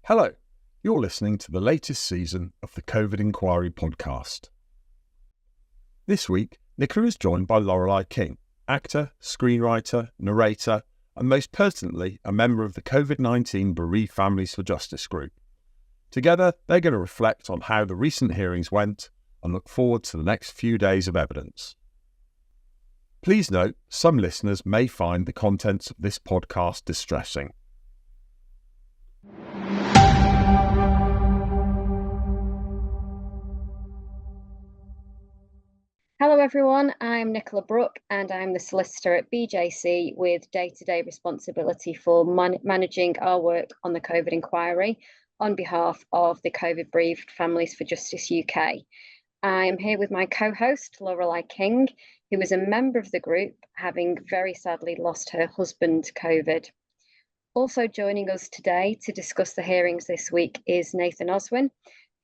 Hello, you're listening to the latest season of the COVID Inquiry podcast. This week, Nicola is joined by Lorelei King, actor, screenwriter, narrator, and most pertinently, a member of the COVID-19 Bereaved Families for Justice group. Together, they're going to reflect on how the recent hearings went and look forward to the next few days of evidence. Please note, some listeners may find the contents of this podcast distressing. Hello everyone, I'm Nicola Brook and I'm the solicitor at BJC with day-to-day responsibility for managing our work on the COVID inquiry on behalf of the COVID Bereaved Families for Justice UK. I am here with my co-host Lorelei King, who is a member of the group, having very sadly lost her husband to COVID. Also joining us today to discuss the hearings this week is Nathan Oswin,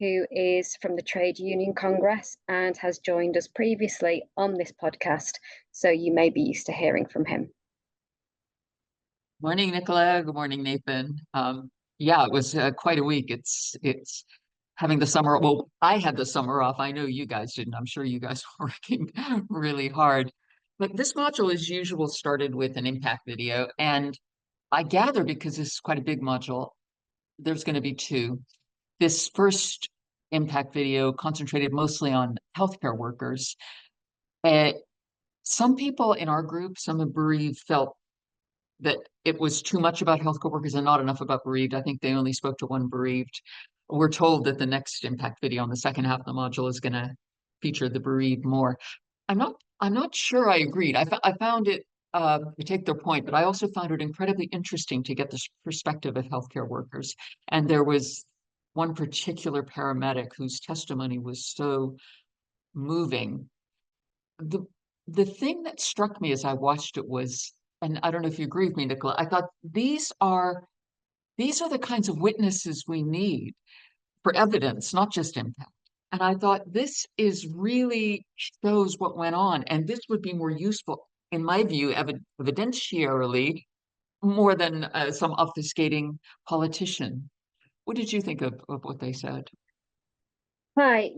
who is from the Trade Union Congress and has joined us previously on this podcast, so you may be used to hearing from him. Morning, Nicola. Good morning, Nathan. It was quite a week. It's having the summer. Well, I had the summer off. I know you guys didn't. I'm sure you guys were working really hard. But this module, as usual, started with an impact video. And I gather, because this is quite a big module, there's going to be two. This first impact video concentrated mostly on healthcare workers. Some people in our group, some of bereaved, felt that it was too much about healthcare workers and not enough about bereaved. I think they only spoke to one bereaved. We're told that the next impact video on the second half of the module is going to feature the bereaved more. I'm not sure I agreed. I found it to take their point, but I also found it incredibly interesting to get this perspective of healthcare workers. And there was one particular paramedic whose testimony was so moving. The thing that struck me as I watched it was, and I don't know if you agree with me, Nicola, I thought these are the kinds of witnesses we need for evidence, not just impact. And I thought this is really shows what went on, and this would be more useful, in my view, evidentiarily, more than some obfuscating politician. What did you think of what they said? Hi,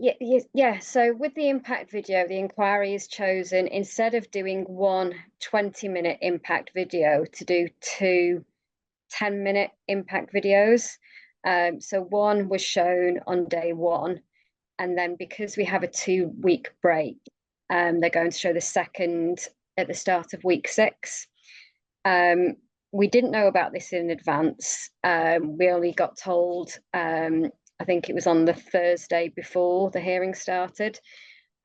yeah. So with the impact video, the inquiry is chosen, instead of doing one 20-minute impact video, to do two 10-minute impact videos. So one was shown on day one, and then because we have a 2-week break, they're going to show the second at the start of week 6. We didn't know about this in advance. We only got told, I think it was on the Thursday before the hearing started.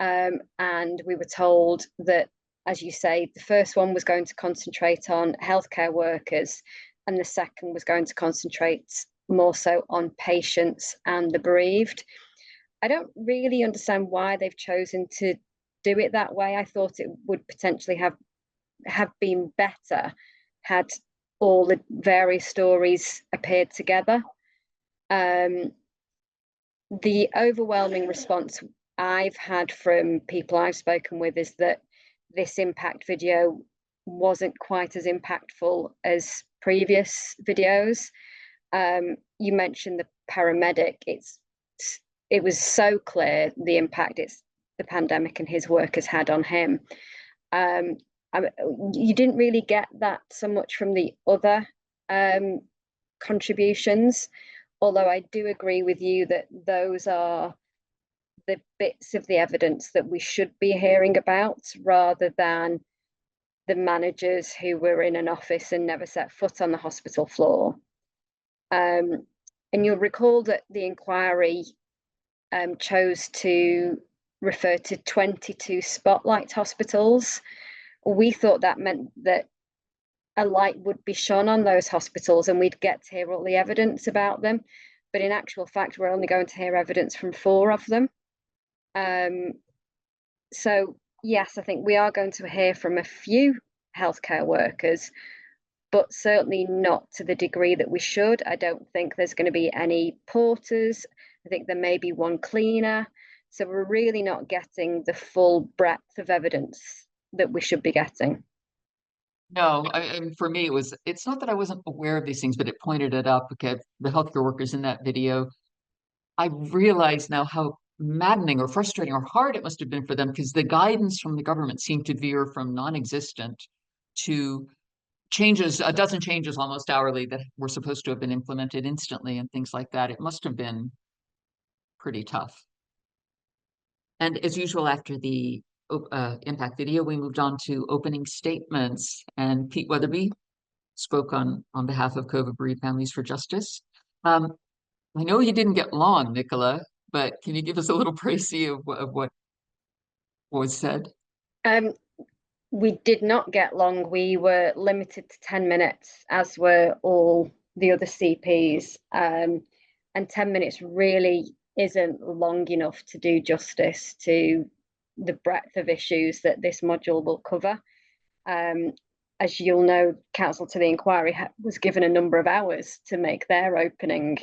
And we were told that, as you say, the first one was going to concentrate on healthcare workers, and the second was going to concentrate more so on patients and the bereaved. I don't really understand why they've chosen to do it that way. I thought it would potentially have been better had all the various stories appeared together. The overwhelming response I've had from people I've spoken with is that this impact video wasn't quite as impactful as previous videos. You mentioned the paramedic. It was so clear the impact the pandemic and his work has had on him. You didn't really get that so much from the other contributions, although I do agree with you that those are the bits of the evidence that we should be hearing about, rather than the managers who were in an office and never set foot on the hospital floor. And you'll recall that the inquiry chose to refer to 22 spotlight hospitals. We thought that meant that a light would be shone on those hospitals and we'd get to hear all the evidence about them. But in actual fact, we're only going to hear evidence from 4 of them. So yes, I think we are going to hear from a few healthcare workers, but certainly not to the degree that we should. I don't think there's going to be any porters. I think there may be one cleaner. So we're really not getting the full breadth of evidence that we should be getting. No, for me, it's not that I wasn't aware of these things, but it pointed it up. Okay, the healthcare workers in that video, I realize now how maddening or frustrating or hard it must have been for them, because the guidance from the government seemed to veer from non-existent to changes, a dozen changes almost hourly that were supposed to have been implemented instantly and things like that. It must have been pretty tough. And as usual, after the impact video, we moved on to opening statements, and Pete Weatherby spoke on behalf of COVID bereaved families for justice. I know you didn't get long, Nicola, but can you give us a little précis of what was said? We did not get long. We were limited to 10 minutes, as were all the other CPs. And 10 minutes really isn't long enough to do justice to the breadth of issues that this module will cover. As you'll know, counsel to the inquiry was given a number of hours to make their opening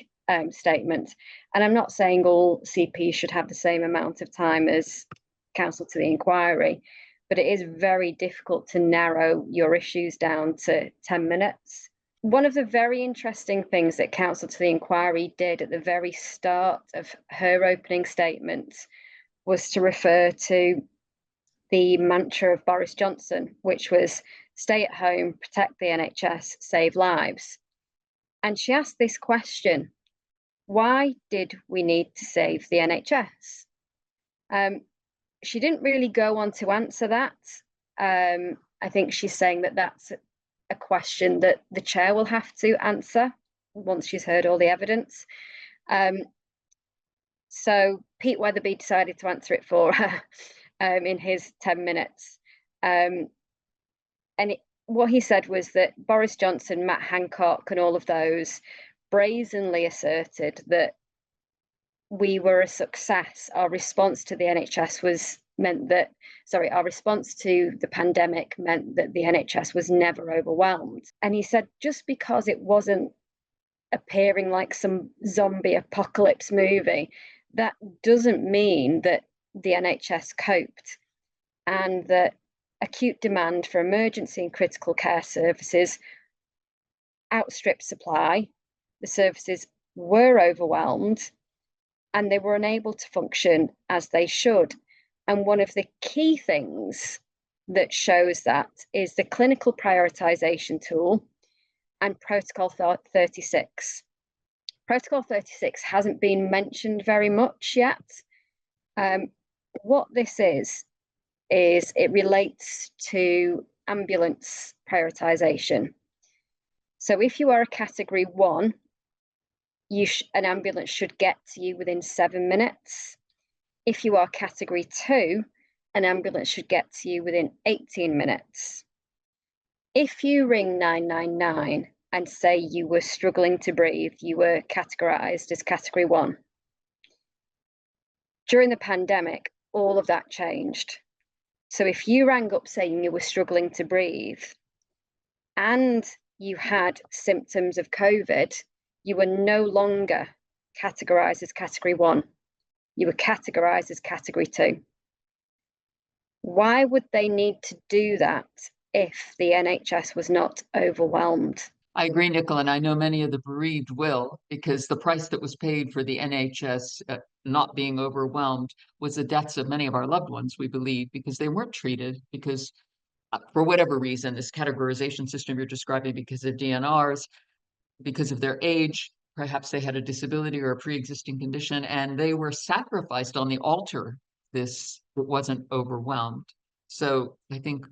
statement. And I'm not saying all CPs should have the same amount of time as counsel to the inquiry, but it is very difficult to narrow your issues down to 10 minutes. One of the very interesting things that counsel to the inquiry did at the very start of her opening statement was to refer to the mantra of Boris Johnson, which was stay at home, protect the NHS, save lives. And she asked this question: why did we need to save the NHS? She didn't really go on to answer that. I think she's saying that that's a question that the chair will have to answer once she's heard all the evidence. So Pete Weatherby decided to answer it for her in his 10 minutes. What he said was that Boris Johnson, Matt Hancock, and all of those brazenly asserted that we were a success. Our response to the NHS our response to the pandemic meant that the NHS was never overwhelmed. And he said, just because it wasn't appearing like some zombie apocalypse movie, that doesn't mean that the NHS coped, and that acute demand for emergency and critical care services outstripped supply. The services were overwhelmed and they were unable to function as they should. And one of the key things that shows that is the clinical prioritization tool and Protocol 36. Protocol 36 hasn't been mentioned very much yet. What this is it relates to ambulance prioritization. So if you are a category 1, an ambulance should get to you within 7 minutes. If you are category 2, an ambulance should get to you within 18 minutes. If you ring 999 and say you were struggling to breathe, you were categorized as category 1. During the pandemic, all of that changed. So if you rang up saying you were struggling to breathe and you had symptoms of COVID, you were no longer categorized as category 1. You were categorized as category 2. Why would they need to do that if the NHS was not overwhelmed? I agree, Nicola, and I know many of the bereaved will, because the price that was paid for the NHS not being overwhelmed was the deaths of many of our loved ones, we believe, because they weren't treated, because for whatever reason, this categorization system you're describing, because of DNRs, because of their age, perhaps they had a disability or a pre-existing condition, and they were sacrificed on the altar. It wasn't overwhelmed. So I think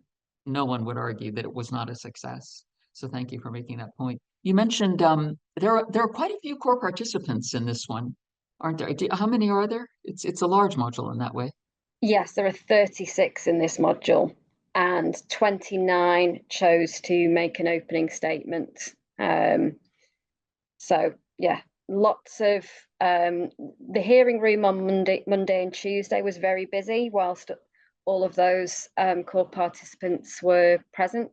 no one would argue that it was not a success. So thank you for making that point. You mentioned there are quite a few core participants in this one, aren't there? How many are there? It's a large module in that way. Yes, there are 36 in this module, and 29 chose to make an opening statement. So yeah, lots of the hearing room on Monday and Tuesday was very busy whilst all of those core participants were present.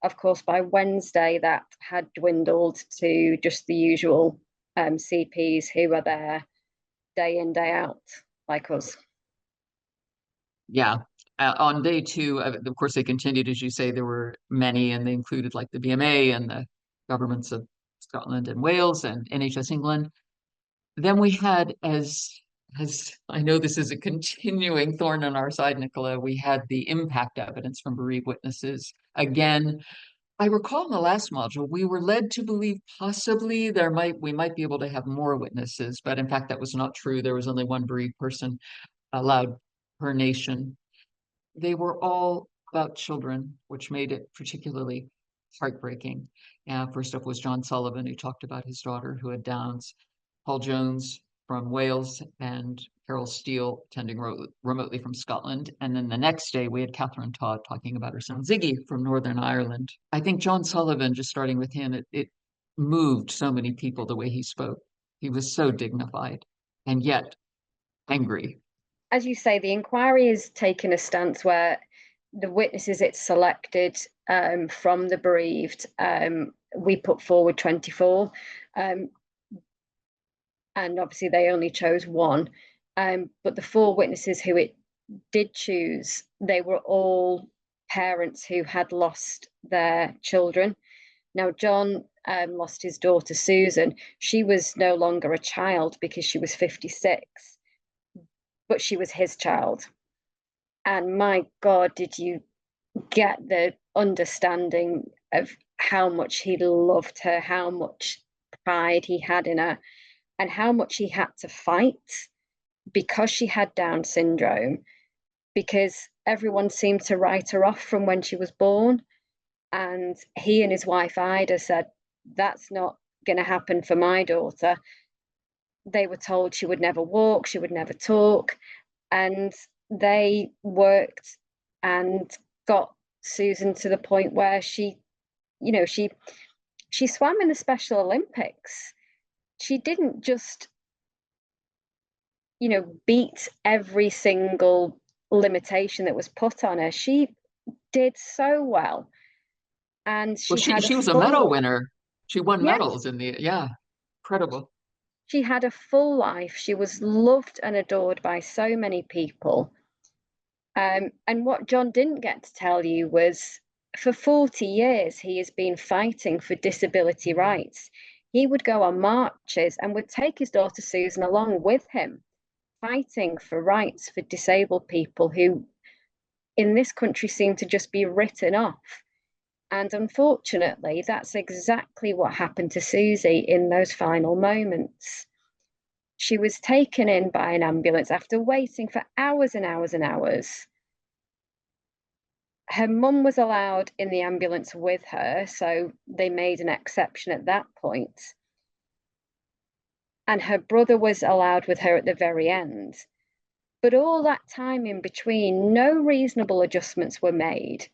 Of course, by Wednesday, that had dwindled to just the usual CPs who are there day in, day out, like us. Yeah. On day 2, of course, they continued, as you say, there were many, and they included like the BMA and the governments of Scotland and Wales and NHS England. Then we had, as I know this is a continuing thorn on our side, Nicola, we had the impact evidence from bereaved witnesses. Again, I recall in the last module, we were led to believe possibly we might be able to have more witnesses, but in fact, that was not true. There was only one bereaved person allowed per nation. They were all about children, which made it particularly heartbreaking. First up was John Sullivan, who talked about his daughter who had Downs, Paul Jones from Wales, and Carol Steele attending remotely from Scotland. And then the next day, we had Catherine Todd talking about her son Ziggy from Northern Ireland. I think John Sullivan, just starting with him, it moved so many people the way he spoke. He was so dignified and yet angry. As you say, the inquiry has taken a stance where the witnesses it's selected from the bereaved, we put forward 24, and obviously they only chose one, but the 4 witnesses who it did choose, they were all parents who had lost their children. Now, John lost his daughter Susan. She was no longer a child because she was 56, but she was his child. And my God, did you get the understanding of how much he loved her, how much pride he had in her, and how much he had to fight because she had Down syndrome, because everyone seemed to write her off from when she was born. And he and his wife Ida said, that's not going to happen for my daughter. They were told she would never walk, she would never talk, and they worked and got Susan to the point where she swam in the Special Olympics. She didn't just, beat every single limitation that was put on her. She did so well. And she was a medal winner. She won medals in incredible. She had a full life. She was loved and adored by so many people. And what John didn't get to tell you was, for 40 years, he has been fighting for disability rights. He would go on marches and would take his daughter Susan along with him, fighting for rights for disabled people who in this country seem to just be written off. And unfortunately, that's exactly what happened to Susie in those final moments. She was taken in by an ambulance after waiting for hours and hours and hours. Her mum was allowed in the ambulance with her, so they made an exception at that point. And her brother was allowed with her at the very end. But all that time in between, no reasonable adjustments were made.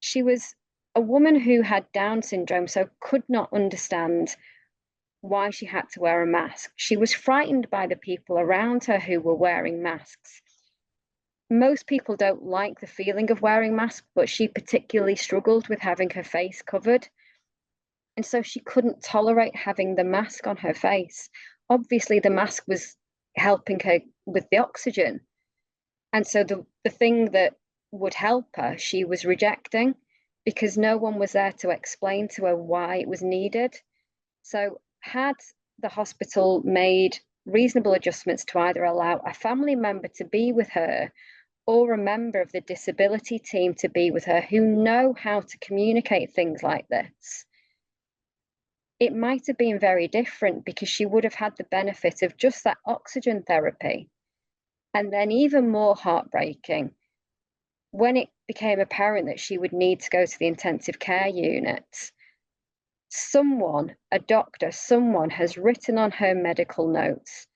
She was a woman who had Down syndrome, so could not understand why she had to wear a mask. She was frightened by the people around her who were wearing masks. Most people don't like the feeling of wearing masks, but she particularly struggled with having her face covered. And so she couldn't tolerate having the mask on her face. Obviously, the mask was helping her with the oxygen. And so the thing that would help her, she was rejecting because no one was there to explain to her why it was needed. So had the hospital made reasonable adjustments to either allow a family member to be with her or a member of the disability team to be with her who know how to communicate things like this, it might have been very different because she would have had the benefit of just that oxygen therapy. And then even more heartbreaking, when it became apparent that she would need to go to the intensive care unit, someone, a doctor, someone has written on her medical notes,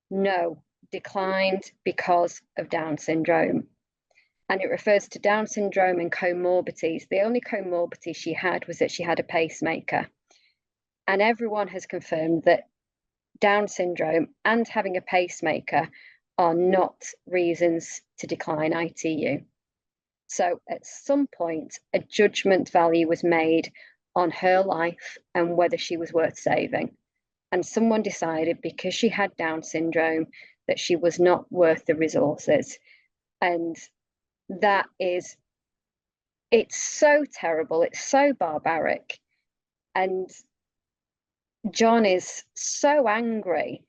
no, declined because of Down syndrome. And it refers to Down syndrome and comorbidities. The only comorbidity she had was that she had a pacemaker. And everyone has confirmed that Down syndrome and having a pacemaker are not reasons to decline ITU. So at some point, a judgment value was made on her life and whether she was worth saving. And someone decided because she had Down syndrome that she was not worth the resources. And that is, it's so terrible, it's so barbaric. And John is so angry,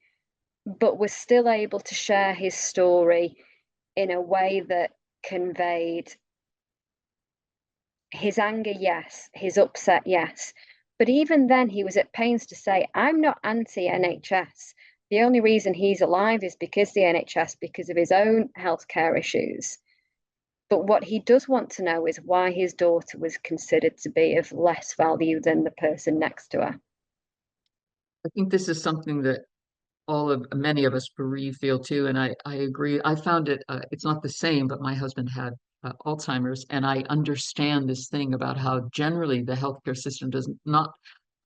but was still able to share his story in a way that conveyed his anger, yes, his upset, yes. But even then, he was at pains to say, I'm not anti-NHS. The only reason he's alive is because the NHS, because of his own healthcare issues. But what he does want to know is why his daughter was considered to be of less value than the person next to her. I think this is something that many of us bereaved feel too, and I agree. I found it it's not the same, but my husband had Alzheimer's, and I understand this thing about how generally the healthcare system does not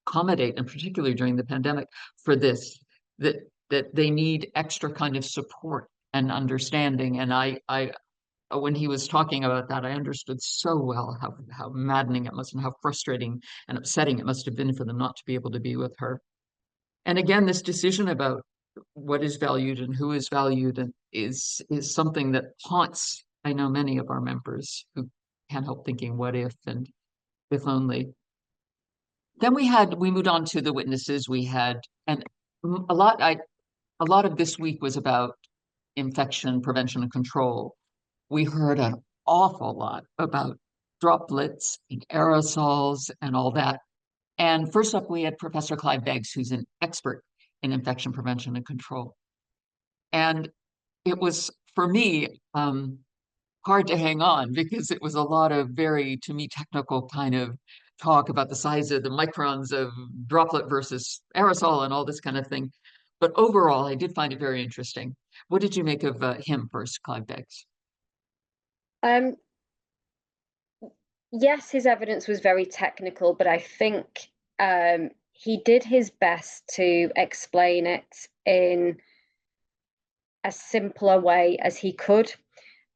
accommodate, and particularly during the pandemic, for this, that they need extra kind of support and understanding. And I when he was talking about that, I understood so well how maddening it must and how frustrating and upsetting it must have been for them not to be able to be with her. And again, this decision about what is valued and who is valued and is something that haunts, I know, many of our members who can't help thinking, what if, and if only. Then we moved on to the witnesses. We had, and a lot of this week was about infection prevention and control. We heard an awful lot about droplets and aerosols and all that. And first up, we had Professor Clive Beggs, who's an expert in infection prevention and control. And it was, for me, hard to hang on because it was a lot of very, to me, technical kind of talk about the size of the microns of droplet versus aerosol and all this kind of thing. But overall, I did find it very interesting. What did you make of him first, Clive Beggs? Yes, his evidence was very technical, but I think he did his best to explain it in as simpler way as he could.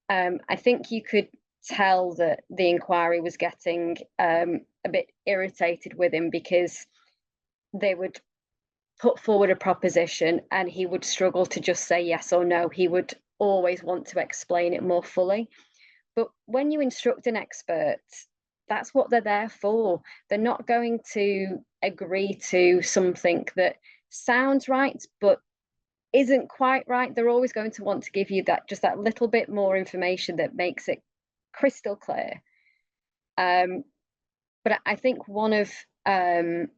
I think you could tell that the inquiry was getting a bit irritated with him because they would put forward a proposition and he would struggle to just say yes or no. He would always want to explain it more fully. But when you instruct an expert, that's what they're there for. They're not going to agree to something that sounds right, but isn't quite right. They're always going to want to give you that little bit more information that makes it crystal clear. But I think one of the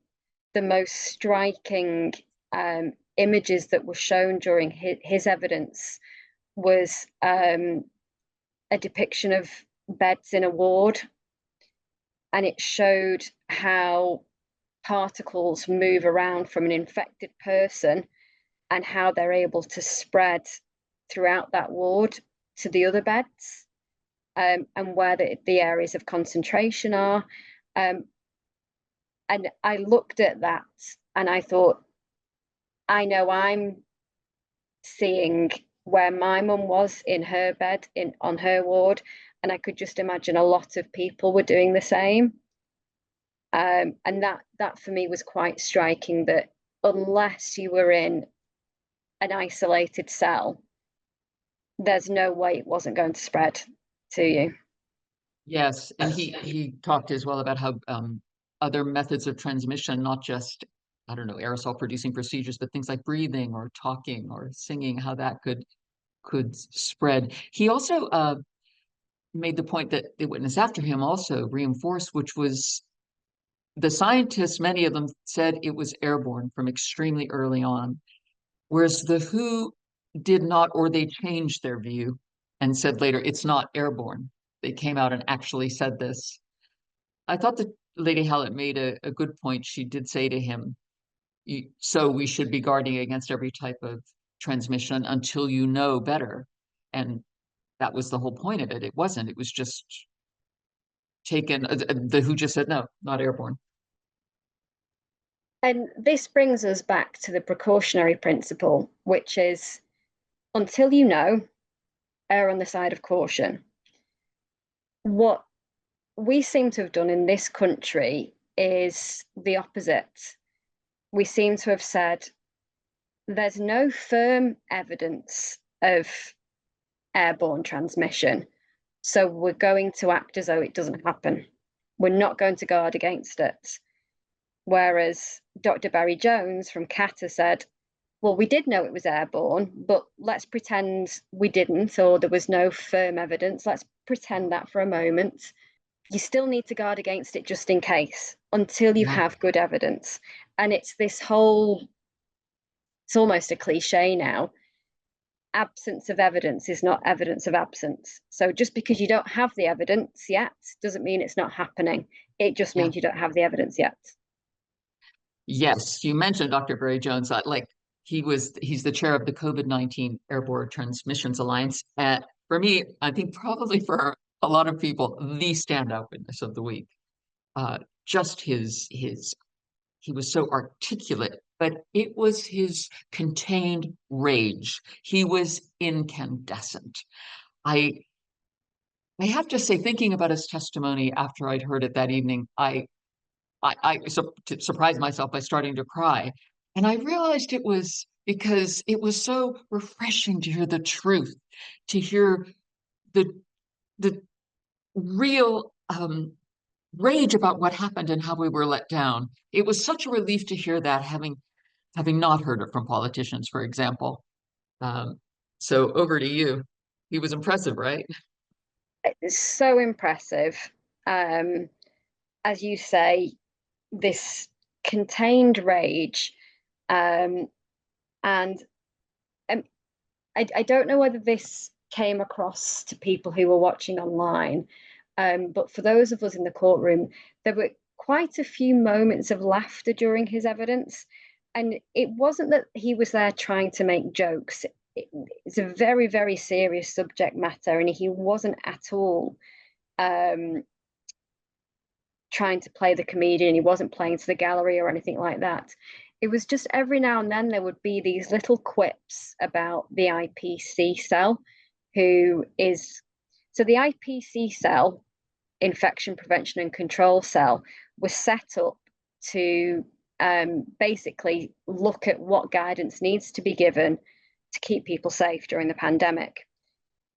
most striking images that were shown during his evidence was a depiction of beds in a ward, and it showed how particles move around from an infected person and how they're able to spread throughout that ward to the other beds, and where the areas of concentration are. And I looked at that and I thought, I know I'm seeing where my mum was in her bed on her ward, and I could just imagine a lot of people were doing the same. And that for me was quite striking, that unless you were in an isolated cell, there's no way it wasn't going to spread to you. Yes, and he talked as well about how other methods of transmission, not just, I don't know, aerosol producing procedures, but things like breathing or talking or singing, how that could spread. He also made the point that the witness after him also reinforced, which was the scientists, many of them said it was airborne from extremely early on, whereas the WHO did not, or they changed their view and said later it's not airborne. They came out and actually said this. I thought that Lady Hallett made a good point. She did say to him, so we should be guarding against every type of transmission until you know better. And that was the whole point of it. It wasn't. It was just taken. The WHO just said, no, not airborne. And this brings us back to the precautionary principle, which is until you know, err on the side of caution. What we seem to have done in this country is the opposite. We seem to have said there's no firm evidence of airborne transmission. So we're going to act as though it doesn't happen. We're not going to guard against it. Whereas Dr. Barry Jones from Canter said, well, we did know it was airborne, but let's pretend we didn't, or there was no firm evidence. Let's pretend that for a moment. You still need to guard against it just in case, until you have good evidence. And it's this whole, it's almost a cliche now. Absence of evidence is not evidence of absence. So just because you don't have the evidence yet doesn't mean it's not happening. It just means you don't have the evidence yet. Yes, you mentioned Dr. Barry Jones. He's the chair of the COVID-19 Airborne Transmissions Alliance. For me, I think probably for a lot of people, the standout witness of the week. Just he was so articulate, but it was his contained rage. He was incandescent. I have to say, thinking about his testimony after I'd heard it that evening, I surprised myself by starting to cry. And I realized it was because it was so refreshing to hear the truth, to hear the real rage about what happened and how we were let down. It was such a relief to hear that, having not heard it from politicians, for example. So over to you. He was impressive, right? It's so impressive. As you say, this contained rage, and I don't know whether this came across to people who were watching online, but for those of us in the courtroom, there were quite a few moments of laughter during his evidence. And it wasn't that he was there trying to make jokes. It's a very, very serious subject matter, and he wasn't at all trying to play the comedian. He wasn't playing to the gallery or anything like that. It was just every now and then there would be these little quips about the IPC cell, so the IPC cell, Infection Prevention and Control Cell, was set up to basically look at what guidance needs to be given to keep people safe during the pandemic.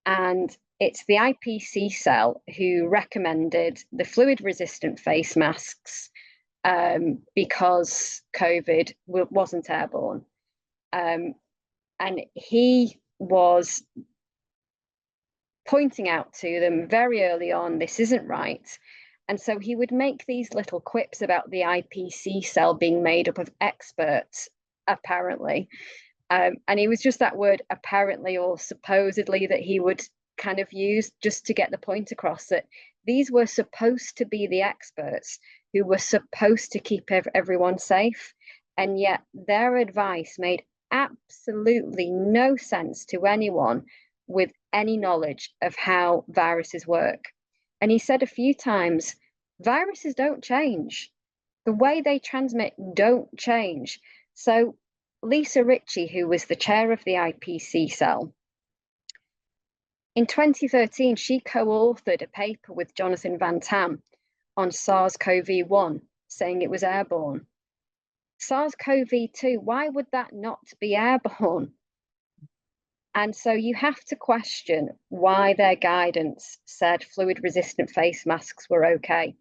And it's the IPC cell who recommended the fluid-resistant face masks because COVID wasn't airborne. And he was pointing out to them very early on, this isn't right. And so he would make these little quips about the IPC cell being made up of experts, apparently. And it was just that word apparently or supposedly that he would kind of use just to get the point across, that these were supposed to be the experts who were supposed to keep everyone safe. And yet their advice made absolutely no sense to anyone with any knowledge of how viruses work. And he said a few times, viruses don't change. The way they transmit don't change. So Lisa Ritchie, who was the chair of the IPC cell, in 2013, she co-authored a paper with Jonathan Van Tam on SARS-CoV-1, saying it was airborne. SARS-CoV-2, why would that not be airborne? And so you have to question why their guidance said fluid-resistant face masks were okay.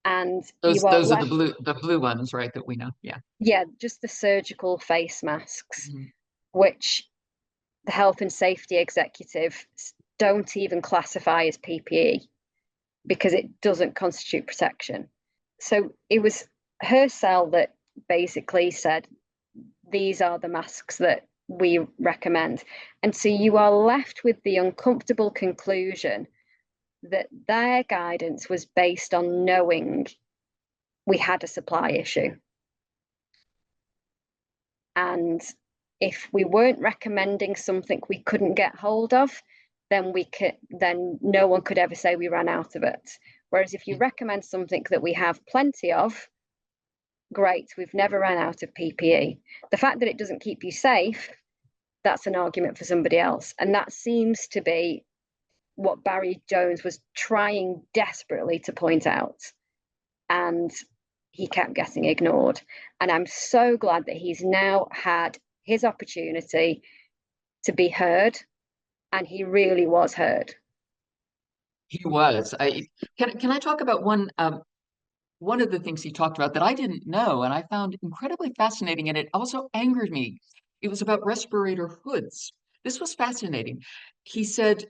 And those are the blue ones, right? That we know. Yeah, just the surgical face masks, which the health and safety executive don't even classify as PPE because it doesn't constitute protection. So it was her cell that basically said, these are the masks that we recommend. And so you are left with the uncomfortable conclusion that their guidance was based on knowing we had a supply issue. And if we weren't recommending something we couldn't get hold of, then no one could ever say we ran out of it. Whereas if you recommend something that we have plenty of, great, we've never ran out of PPE. The fact that it doesn't keep you safe, that's an argument for somebody else. And that seems to be what Barry Jones was trying desperately to point out. And he kept getting ignored. And I'm so glad that he's now had his opportunity to be heard and he really was heard. He was. Can I talk about one of the things he talked about that I didn't know and I found incredibly fascinating, and it also angered me. It was about respirator hoods. This was fascinating. He said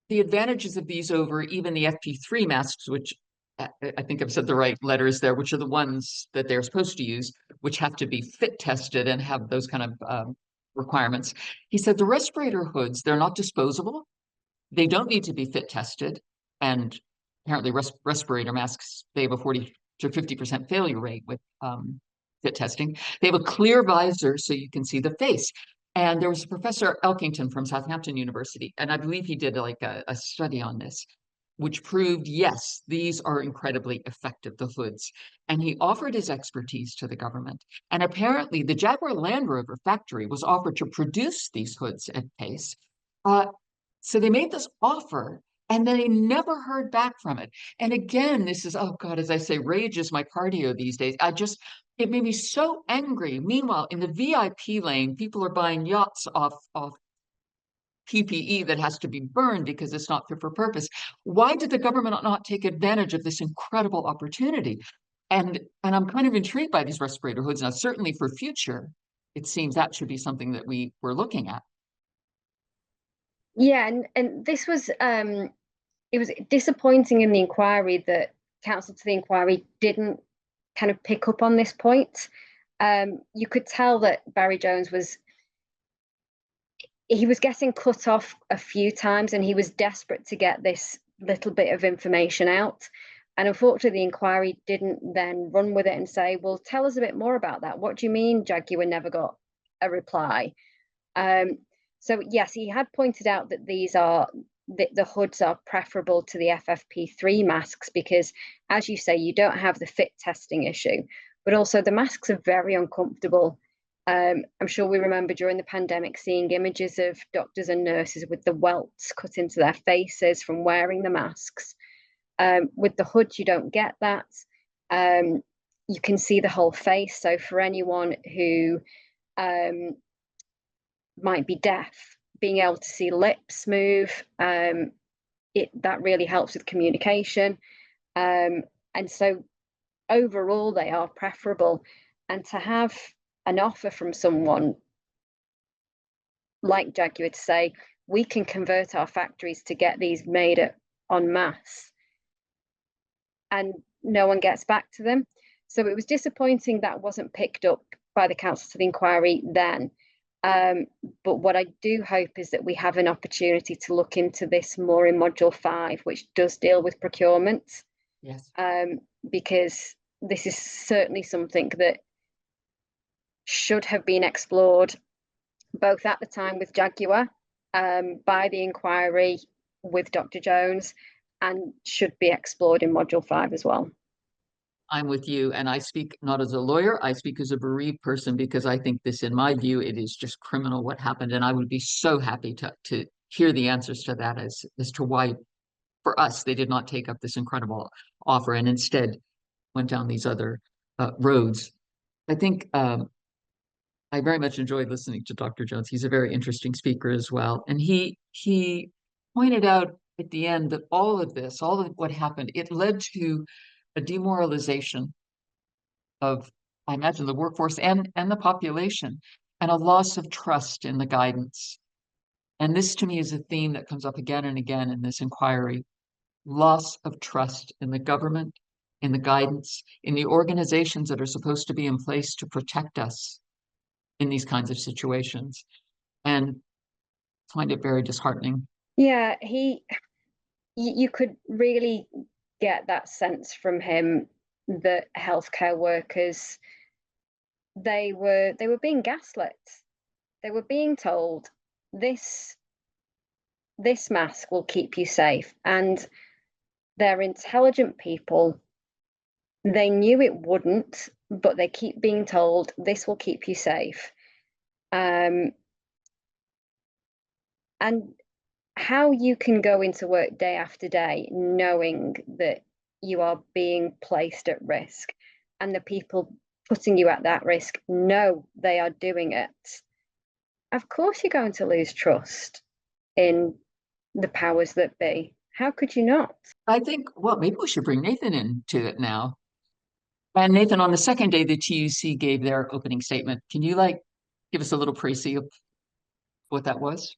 the advantages of these over even the FP3 masks, which I think I've said the right letters there, which are the ones that they're supposed to use, which have to be fit tested and have those kind of requirements. He said the respirator hoods, they're not disposable. They don't need to be fit tested. And apparently respirator masks, they have a 40 to 50% failure rate with fit testing. They have a clear visor so you can see the face. And there was Professor Elkington from Southampton University, and I believe he did like a study on this, which proved, yes, these are incredibly effective, the hoods. And he offered his expertise to the government. And apparently the Jaguar Land Rover factory was offered to produce these hoods at pace. So they made this offer and they never heard back from it. And again, this is, oh God, as I say, rage is my cardio these days. It made me so angry. Meanwhile, in the VIP lane, people are buying yachts off PPE that has to be burned because it's not fit for purpose. Why did the government not take advantage of this incredible opportunity? And I'm kind of intrigued by these respirator hoods. Now, certainly for future, it seems that should be something that we were looking at. Yeah, and this was it was disappointing in the inquiry that counsel to the inquiry didn't kind of pick up on this point. You could tell that Barry Jones was getting cut off a few times, and he was desperate to get this little bit of information out. And unfortunately, the inquiry didn't then run with it and say, well, tell us a bit more about that. What do you mean Jaguar never got a reply? So yes, he had pointed out that the hoods are preferable to the FFP3 masks because, as you say, you don't have the fit testing issue, but also the masks are very uncomfortable. I'm sure we remember during the pandemic seeing images of doctors and nurses with the welts cut into their faces from wearing the masks. With the hood, you don't get that. You can see the whole face. So for anyone who might be deaf, being able to see lips move, that really helps with communication. And so overall, they are preferable. And to have an offer from someone like Jaguar to say, we can convert our factories to get these made en masse, and no one gets back to them. So it was disappointing that wasn't picked up by the counsel to the inquiry then. But what I do hope is that we have an opportunity to look into this more in Module 5, which does deal with procurement. Yes. Because this is certainly something that should have been explored both at the time with Jaguar, by the inquiry with Dr. Jones, and should be explored in Module 5 as well. I'm with you, and I speak not as a lawyer, I speak as a bereaved person, because I think this, in my view, it is just criminal what happened, and I would be so happy to hear the answers to that as to why, for us, they did not take up this incredible offer and instead went down these other roads. I think I very much enjoyed listening to Dr. Jones. He's a very interesting speaker as well, and he pointed out at the end that all of this, all of what happened, it led to a demoralization of, I imagine, the workforce and the population, and a loss of trust in the guidance. And this, to me, is a theme that comes up again and again in this inquiry: loss of trust in the government, in the guidance, in the organizations that are supposed to be in place to protect us in these kinds of situations. And I find it very disheartening. Yeah, you could really get that sense from him that healthcare workers, they were being gaslit. They were being told this mask will keep you safe, and they're intelligent people. They knew it wouldn't, but they keep being told this will keep you safe. And how you can go into work day after day knowing that you are being placed at risk, and the people putting you at that risk know they are doing it, of course you're going to lose trust. in the powers that be. How could you not? I think, well, maybe we should bring Nathan into it now. And Nathan, on the second day, the TUC gave their opening statement. Can you give us a little précis of what that was?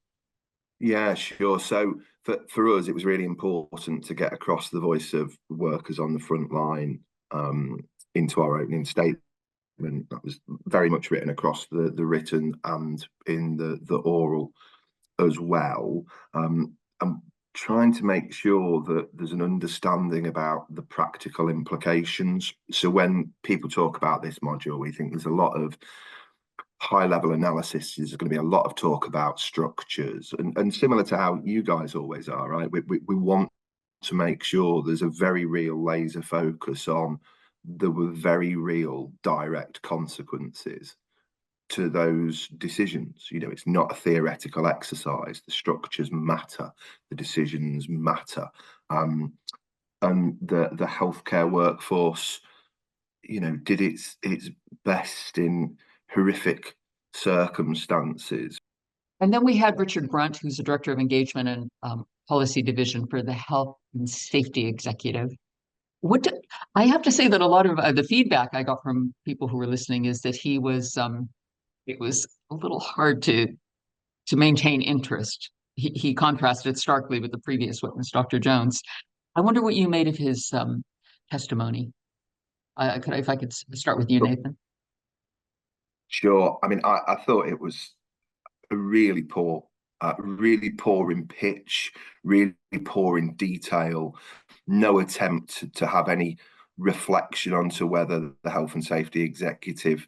Yeah, sure. So for us, it was really important to get across the voice of workers on the front line into our opening statement. That was very much written across the written and in the oral as well. I'm trying to make sure that there's an understanding about the practical implications. So when people talk about this module, we think there's a lot of high-level analysis. There's going to be a lot of talk about structures, and similar to how you guys always are, right? We want to make sure there's a very real laser focus on the very real direct consequences to those decisions. You know, it's not a theoretical exercise. The structures matter, the decisions matter, and the healthcare workforce, you know, did its best in horrific circumstances. And then we had Richard Brunt, who's the Director of Engagement and Policy Division for the Health and Safety Executive. I have to say that a lot of the feedback I got from people who were listening is that he was, it was a little hard to maintain interest. He contrasted starkly with the previous witness, Dr. Jones. I wonder what you made of his testimony. If I could start with you, Nathan. Sure. I mean, I thought it was a really poor in pitch, really poor in detail, no attempt to have any reflection onto whether the health and safety executive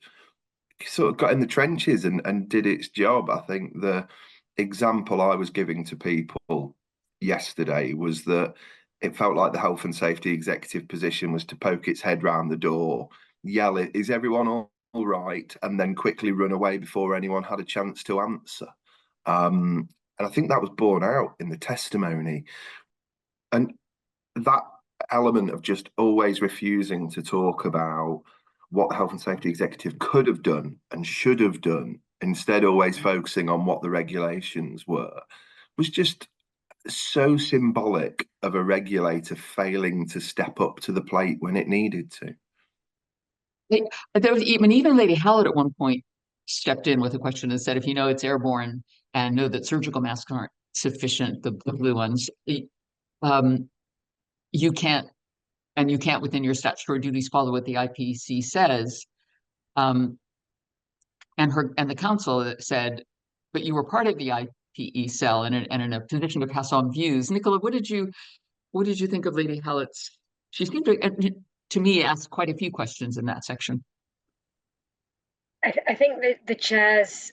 sort of got in the trenches and did its job. I think the example I was giving to people yesterday was that it felt like the health and safety executive position was to poke its head round the door, yell, "Is everyone all right?" and then quickly run away before anyone had a chance to answer. And I think that was borne out in the testimony. And that element of just always refusing to talk about what the health and safety executive could have done and should have done, instead always focusing on what the regulations were, was just so symbolic of a regulator failing to step up to the plate when it needed to. There was even Lady Hallett at one point stepped in with a question and said, if you know it's airborne and know that surgical masks aren't sufficient, the blue ones, you can't within your statutory duties follow what the IPC says. And the council said, but you were part of the IPE cell and in a position to pass on views. Nicola, what did you think of Lady Hallett's? She seemed to me ask quite a few questions in that section. I think that the chair's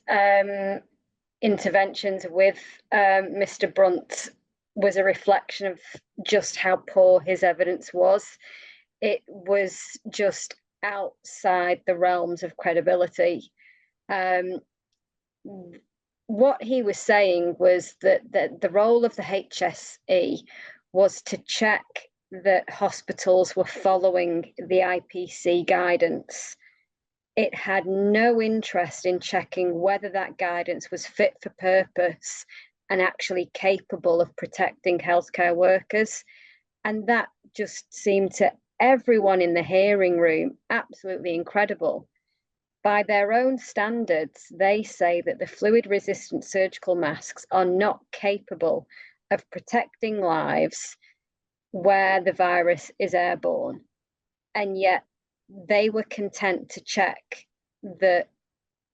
interventions with Mr. Brunt was a reflection of just how poor his evidence was. It was just outside the realms of credibility. What he was saying was that the role of the HSE was to check that hospitals were following the IPC guidance. It had no interest in checking whether that guidance was fit for purpose and actually capable of protecting healthcare workers. And that just seemed to everyone in the hearing room absolutely incredible. By their own standards, they say that the fluid-resistant surgical masks are not capable of protecting lives where the virus is airborne. And yet they were content to check that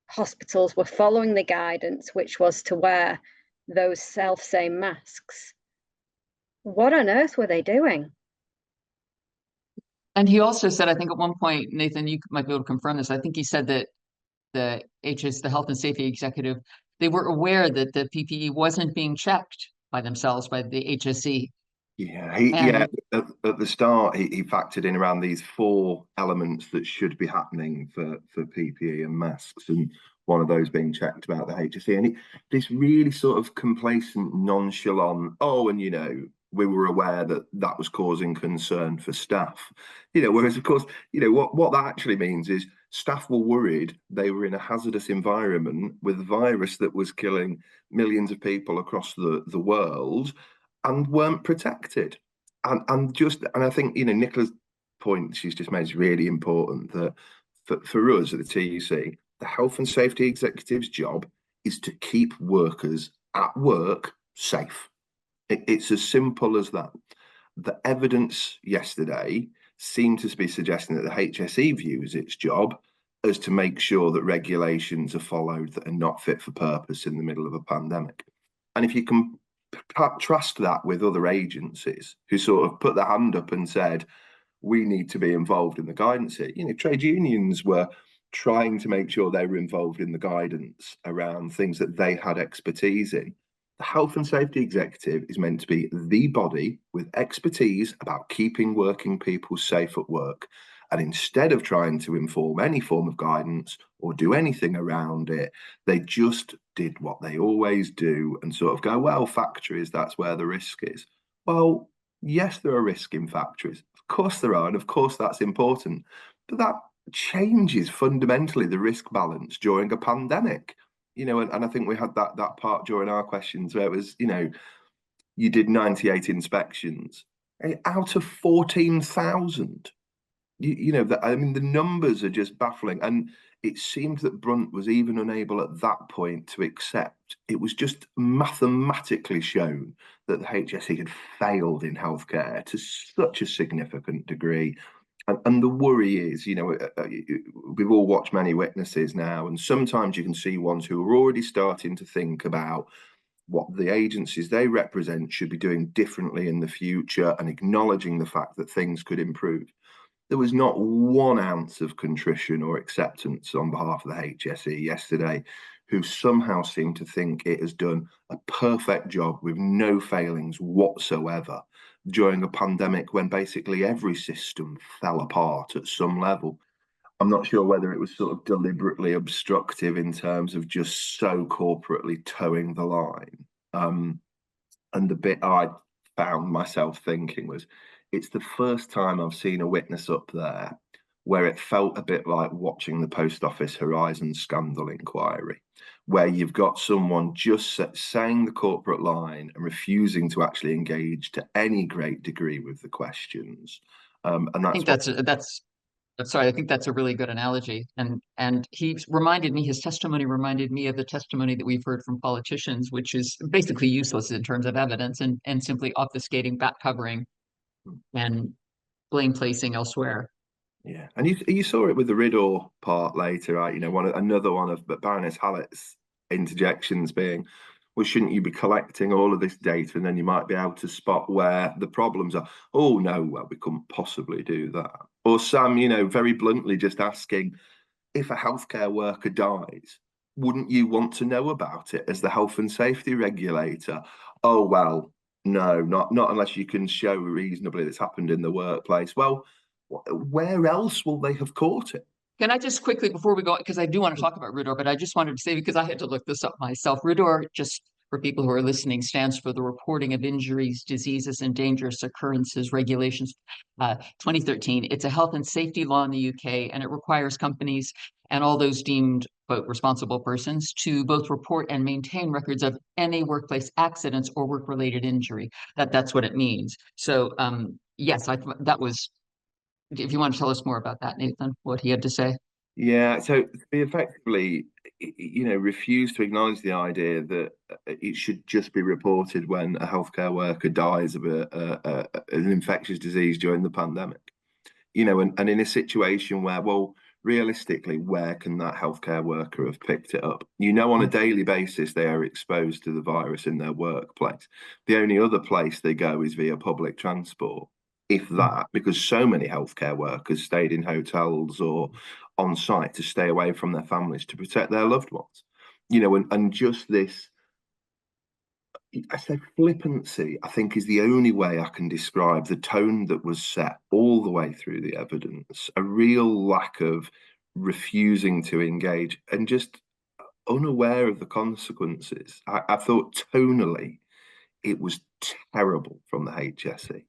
hospitals were following the guidance, which was to wear those self-same masks. What on earth were they doing? And he also said, I think at one point, Nathan, you might be able to confirm this, I think he said that the health and safety executive, they were aware that the PPE wasn't being checked by themselves, by the HSE. Yeah, at the start, he factored in around these 4 elements that should be happening for PPE and masks, and one of those being checked about the HSE. And this really sort of complacent, nonchalant, and you know, we were aware that that was causing concern for staff. You know, whereas of course, you know, what that actually means is Staff were worried they were in a hazardous environment with a virus that was killing millions of people across the world and weren't protected. And I think, Nicola's point she's just made is really important, that for us at the TUC, the health and safety executive's job is to keep workers at work safe. It's as simple as that. The evidence yesterday seemed to be suggesting that the HSE views its job as to make sure that regulations are followed that are not fit for purpose in the middle of a pandemic. And if you can contrast that with other agencies who sort of put their hand up and said, we need to be involved in the guidance here. Trade unions were trying to make sure they were involved in the guidance around things that they had expertise in. The health and safety executive is meant to be the body with expertise about keeping working people safe at work. And instead of trying to inform any form of guidance or do anything around it, they just did what they always do and sort of go, well, factories, that's where the risk is. Well, yes, there are risks in factories. Of course there are, and of course that's important. But that changes fundamentally the risk balance during a pandemic. And I think we had that part during our questions where it was, you did 98 inspections out of 14,000. The numbers are just baffling. And it seemed that Brunt was even unable at that point to accept. It was just mathematically shown that the HSE had failed in healthcare to such a significant degree. And the worry is, we've all watched Many Witnesses now, and sometimes you can see ones who are already starting to think about what the agencies they represent should be doing differently in the future and acknowledging the fact that things could improve. There was not 1 ounce of contrition or acceptance on behalf of the HSE yesterday, who somehow seem to think it has done a perfect job with no failings whatsoever during a pandemic when basically every system fell apart at some level. I'm not sure whether it was sort of deliberately obstructive in terms of just so corporately towing the line. And the bit I found myself thinking was, it's the first time I've seen a witness up there where it felt a bit like watching the Post Office Horizon scandal inquiry, where you've got someone just saying the corporate line and refusing to actually engage to any great degree with the questions. And that's I think that's a really good analogy. And his testimony reminded me of the testimony that we've heard from politicians, which is basically useless in terms of evidence and simply obfuscating, back covering, and blame placing elsewhere. Yeah, and you saw it with the Riddor part later, right? Another one of Baroness Hallett's interjections being, well, shouldn't you be collecting all of this data and then you might be able to spot where the problems are? Oh no, well, we couldn't possibly do that. Or Sam, very bluntly just asking, if a healthcare worker dies, wouldn't you want to know about it as the health and safety regulator? Oh well, no, not unless you can show reasonably that's happened in the workplace. Well, where else will they have caught it? Can I just quickly, before we go, because I do want to talk about Riddor, but I just wanted to say, because I had to look this up myself, Riddor, just for people who are listening, stands for the Reporting of Injuries, Diseases, and Dangerous Occurrences Regulations 2013. It's a health and safety law in the UK, and it requires companies and all those deemed, quote, responsible persons to both report and maintain records of any workplace accidents or work-related injury. That's what it means. So yes, that was... If you want to tell us more about that, Nathan, what he had to say. Yeah, so he effectively, refused to acknowledge the idea that it should just be reported when a healthcare worker dies of an infectious disease during the pandemic. And in a situation where, well, realistically, where can that healthcare worker have picked it up? On a daily basis, they are exposed to the virus in their workplace. The only other place they go is via public transport. If that, because so many healthcare workers stayed in hotels or on site to stay away from their families to protect their loved ones, and just this, I say flippancy, I think is the only way I can describe the tone that was set all the way through the evidence, a real lack of refusing to engage and just unaware of the consequences. I thought tonally it was terrible from the HSE.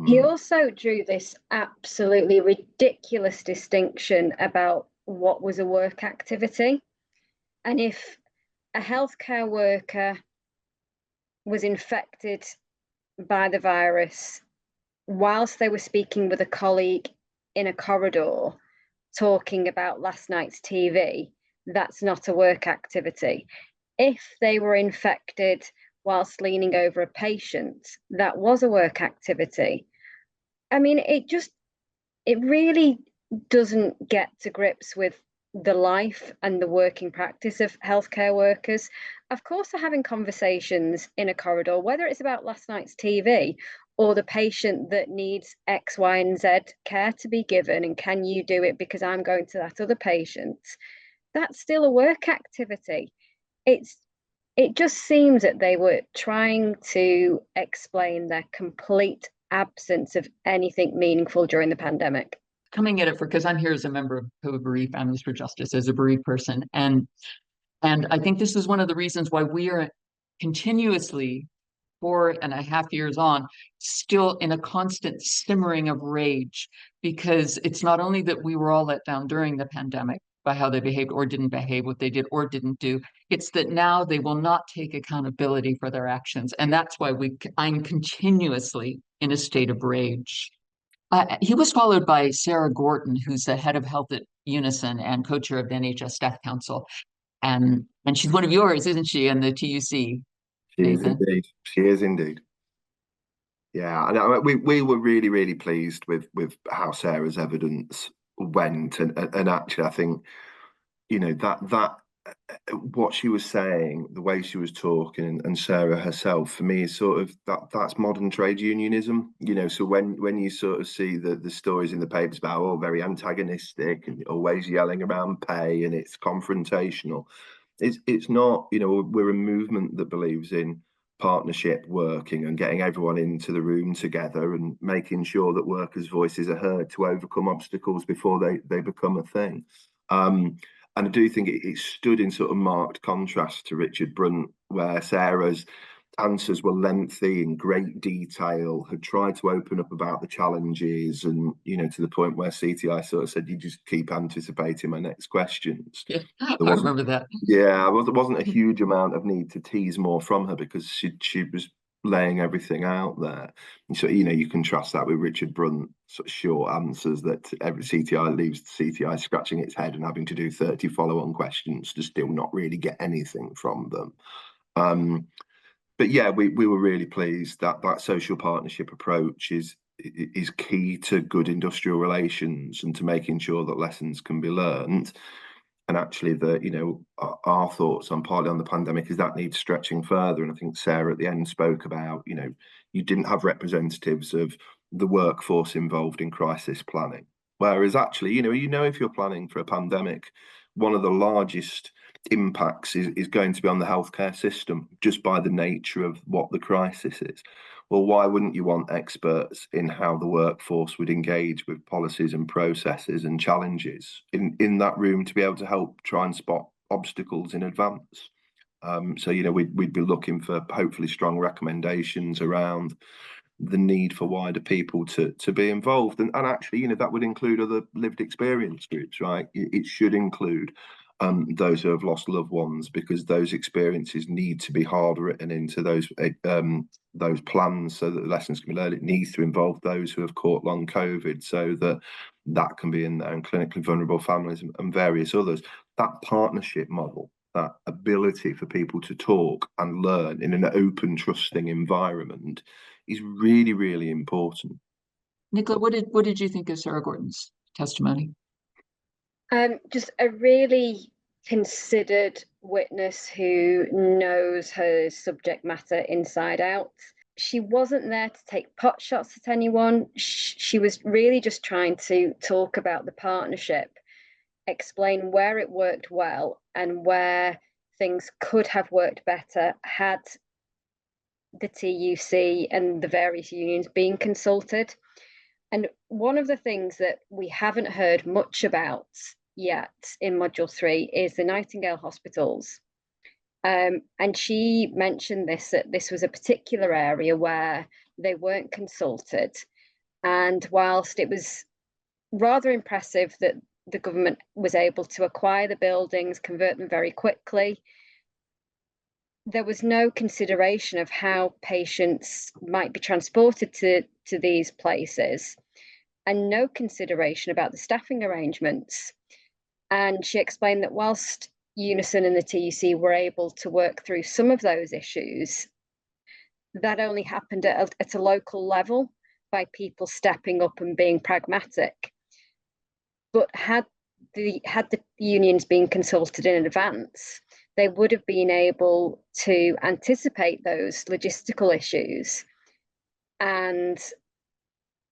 He also drew this absolutely ridiculous distinction about what was a work activity. And if a healthcare worker was infected by the virus whilst they were speaking with a colleague in a corridor talking about last night's TV, that's not a work activity. If they were infected whilst leaning over a patient, that was a work activity. I mean, it really doesn't get to grips with the life and the working practice of healthcare workers. Of course, they're having conversations in a corridor, whether it's about last night's TV or the patient that needs X, Y, and Z care to be given, and can you do it because I'm going to that other patient? That's still a work activity. It just seems that they were trying to explain their complete absence of anything meaningful during the pandemic. Coming at it because I'm here as a member of bereaved Families for Justice, as a bereaved person, and I think this is one of the reasons why we are continuously 4.5 years on, still in a constant simmering of rage, because it's not only that we were all let down during the pandemic by how they behaved or didn't behave, what they did or didn't do, it's that now they will not take accountability for their actions. And that's why I'm continuously in a state of rage. He was followed by Sarah Gorton, who's the head of health at Unison and co-chair of the NHS Staff Council. And she's one of yours, isn't she, in the TUC? She is indeed. She is indeed. Yeah, and we were really, really pleased with how Sarah's evidence went, and actually, I think, you know, that what she was saying, the way she was talking, and Sarah herself, for me, is sort of that's modern trade unionism. You know, so when you sort of see the stories in the papers about, oh, very antagonistic and always yelling around pay and it's confrontational, it's not. You know, we're a movement that believes in partnership working and getting everyone into the room together and making sure that workers' voices are heard to overcome obstacles before they become a thing. And I do think it stood in sort of marked contrast to Richard Brunt, where Sarah's answers were lengthy, in great detail, had tried to open up about the challenges, and, you know, to the point where CTI sort of said, you just keep anticipating my next questions. Yeah, I remember that. Yeah, there wasn't a huge amount of need to tease more from her because she was laying everything out there. And so, you know, you contrast that with Richard Brunt, sort of short answers that every CTI leaves the CTI scratching its head and having to do 30 follow-on questions to still not really get anything from them. But yeah, we were really pleased that social partnership approach is key to good industrial relations and to making sure that lessons can be learned. And actually, our thoughts on partly on the pandemic is that needs stretching further. And I think Sarah at the end spoke about, you know, you didn't have representatives of the workforce involved in crisis planning. Whereas actually, you know, if you're planning for a pandemic, one of the largest impacts is going to be on the healthcare system, just by the nature of what the crisis is. Well, why wouldn't you want experts in how the workforce would engage with policies and processes and challenges in that room to be able to help try and spot obstacles in advance? So, you know, we'd be looking for hopefully strong recommendations around the need for wider people to be involved. And actually, you know, that would include other lived experience groups, right? It should include those who have lost loved ones, because those experiences need to be hard written into those plans so that the lessons can be learned. It needs to involve those who have caught long COVID so that can be in there, and clinically vulnerable families and various others. That partnership model, that ability for people to talk and learn in an open, trusting environment is really, really important. Nicola, what did you think of Sarah Gorton's testimony? Just a really considered witness who knows her subject matter inside out. She wasn't there to take pot shots at anyone. She was really just trying to talk about the partnership, explain where it worked well and where things could have worked better had the TUC and the various unions been consulted. And one of the things that we haven't heard much about yet in Module 3 is the Nightingale hospitals. And she mentioned that this was a particular area where they weren't consulted. And whilst it was rather impressive that the government was able to acquire the buildings, convert them very quickly. There was no consideration of how patients might be transported to these places, and no consideration about the staffing arrangements. And she explained that whilst Unison and the TUC were able to work through some of those issues, that only happened at a local level by people stepping up and being pragmatic. But had the unions been consulted in advance, they would have been able to anticipate those logistical issues and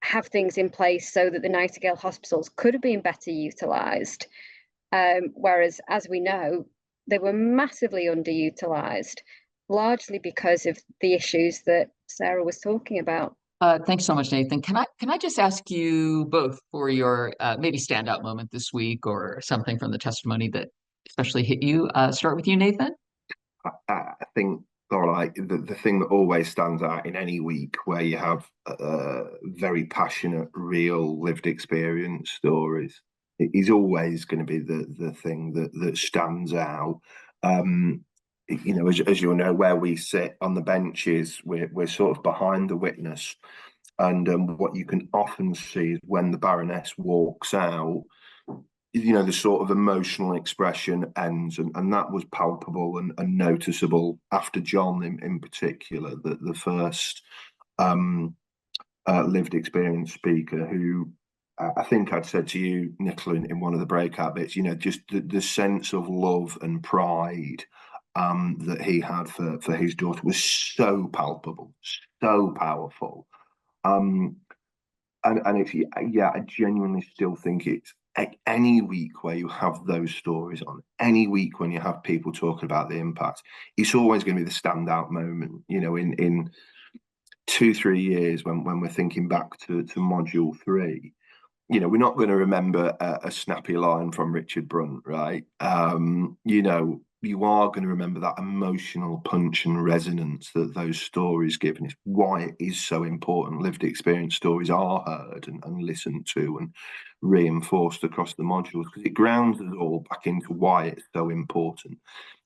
have things in place so that the Nightingale hospitals could have been better utilised. Whereas, as we know, they were massively underutilised, largely because of the issues that Sarah was talking about. Thanks so much, Nathan. Can I just ask you both for your maybe standout moment this week or something from the testimony that especially hit you? Start with you, Nathan. I think, Lorelei, the thing that always stands out in any week where you have very passionate, real, lived experience stories is always going to be the thing that stands out. You know, as you'll know, where we sit on the benches, we're sort of behind the witness, and what you can often see is when the Baroness walks out, you know, the sort of emotional expression ends, and that was palpable and noticeable after John in particular, the first lived experience speaker, who I think I'd said to you, Nicola, in one of the breakout bits, you know, just the sense of love and pride that he had for his daughter was so palpable, so powerful. And if you, yeah, I genuinely still think it's any week where you have those stories on, any week when you have people talking about the impact, it's always going to be the standout moment. You know, in 2-3 years when we're thinking back to module 3, you know, we're not going to remember a snappy line from Richard Brunt, right? You know, you are going to remember that emotional punch and resonance that those stories give, and it's why it is so important lived experience stories are heard and listened to and reinforced across the modules, because it grounds us all back into why it's so important.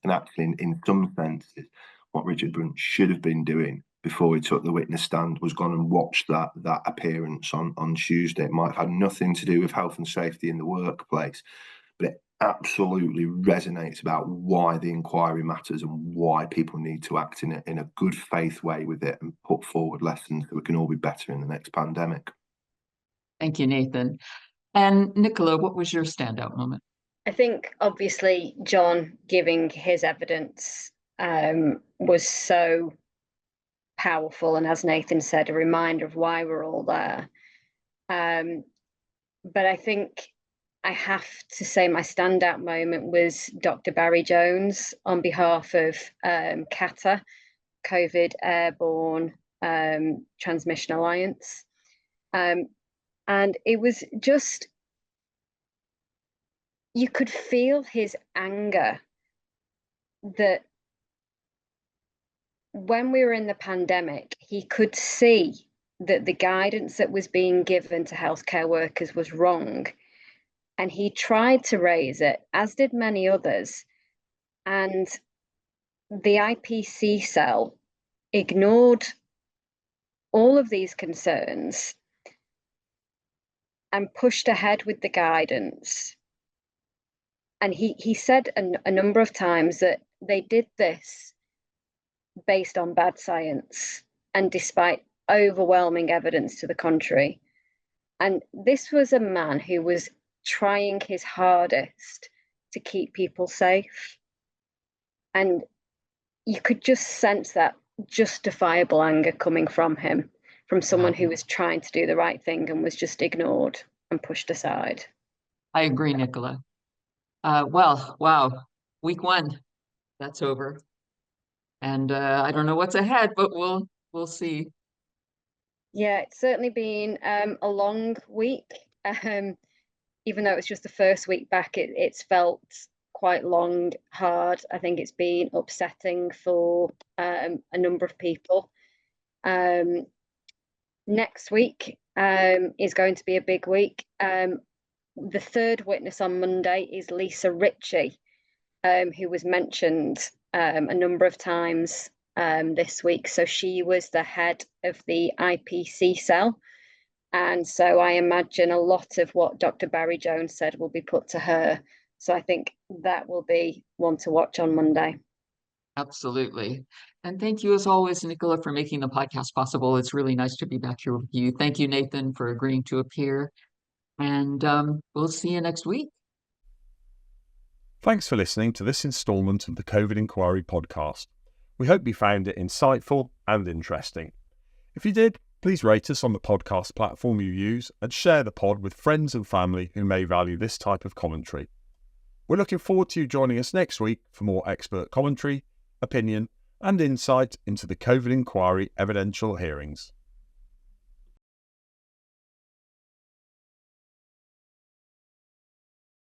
And actually, in some senses, what Richard Brunt should have been doing before he took the witness stand was gone and watched that appearance on Tuesday. It might have had nothing to do with health and safety in the workplace, but it absolutely resonates about why the inquiry matters and why people need to act in a good faith way with it and put forward lessons so we can all be better in the next pandemic. Thank you, Nathan. And Nicola, what was your standout moment? I think obviously John giving his evidence was so powerful, and as Nathan said, a reminder of why we're all there. But I think I have to say my standout moment was Dr. Barry Jones on behalf of Canter, COVID Airborne Transmission Alliance. And it was just, you could feel his anger that when we were in the pandemic, he could see that the guidance that was being given to healthcare workers was wrong. And he tried to raise it, as did many others. And the IPC cell ignored all of these concerns and pushed ahead with the guidance. And he said a number of times that they did this based on bad science and despite overwhelming evidence to the contrary. And this was a man who was trying his hardest to keep people safe. And you could just sense that justifiable anger coming from him, from someone who was trying to do the right thing and was just ignored and pushed aside. I agree, Nicola. Well, wow, week 1, that's over. And I don't know what's ahead, but we'll see. Yeah, it's certainly been a long week. Even though it's just the first week back, it's felt quite long, hard. I think it's been upsetting for a number of people. Next week is going to be a big week. the third witness on Monday is Lisa Ritchie, who was mentioned a number of times this week. So she was the head of the IPC cell. And so I imagine a lot of what Dr. Barry Jones said will be put to her. So I think that will be one to watch on Monday. Absolutely. And thank you, as always, Nicola, for making the podcast possible. It's really nice to be back here with you. Thank you, Nathan, for agreeing to appear. And we'll see you next week. Thanks for listening to this instalment of the COVID Inquiry podcast. We hope you found it insightful and interesting. If you did, please rate us on the podcast platform you use and share the pod with friends and family who may value this type of commentary. We're looking forward to you joining us next week for more expert commentary, opinion, and insight into the COVID Inquiry evidential hearings.